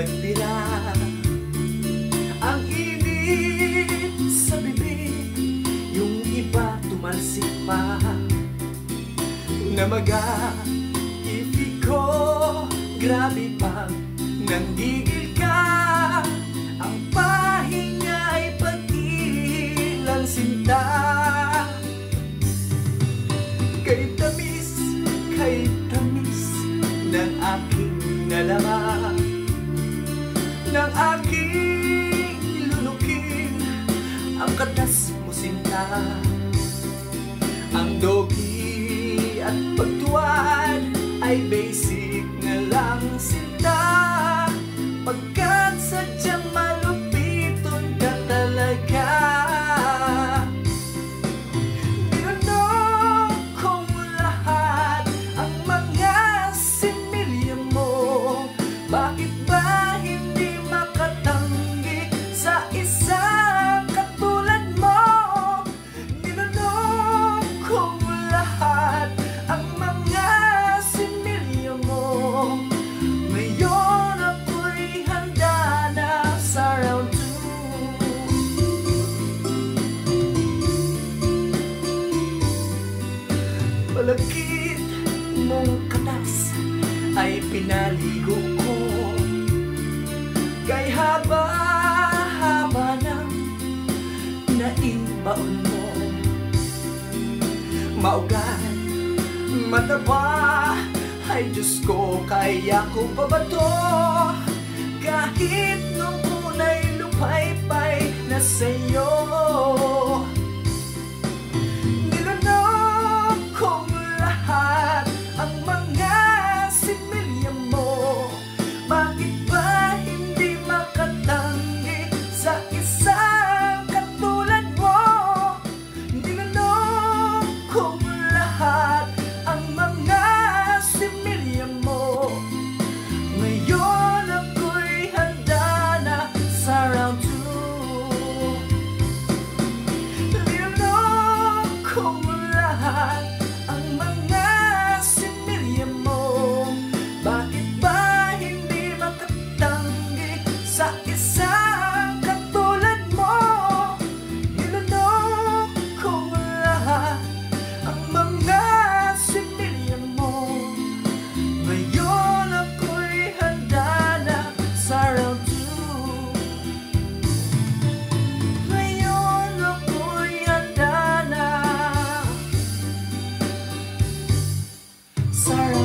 nagtira. Ang init sa bibig, yung iba tumalsik pa. Namaga-ifig ko, grabe pag nanggigil ka. Ang pahinga ay pag-ilang sinta. Kay tamis ng aking nalaman, ng aking lulukin, ang katas mo sinta. Ang dogi at pagtuwad ay basic na lang sinta. Pagkat sadyang malupiton ka talaga. Tinanong kong lahat ang mga similya mo, bakit ba hindi makatanggi sa isang katulad mo? Tinanong kong lahat ang mga similya mo, ngayon ako'y handa na sa round 2. Palagkit mong katas ay pinaligo ko, kay haba-haba ng naibaon mo. Maugat, mataba, ay Diyos ko, kaya ko pa ba to? Kahit nung una'y lupay-pay na sa'yo. Nilanok kong lahat ang mga similya mo, bakit ba hindi makatanggi sa isang katulad mo? Nilanok kong lahat ang mga similya mo, ngayon ako'y handa na sa round 2. Nilanok kong lahat ang mga similya mo, bakit ba hindi makatanggi sa isang katulad mo? Nilanok kong lahat ang mga similya mo, ngayon ako'y handa na sa round 2. Ngayon ako'y handa na sa round 2.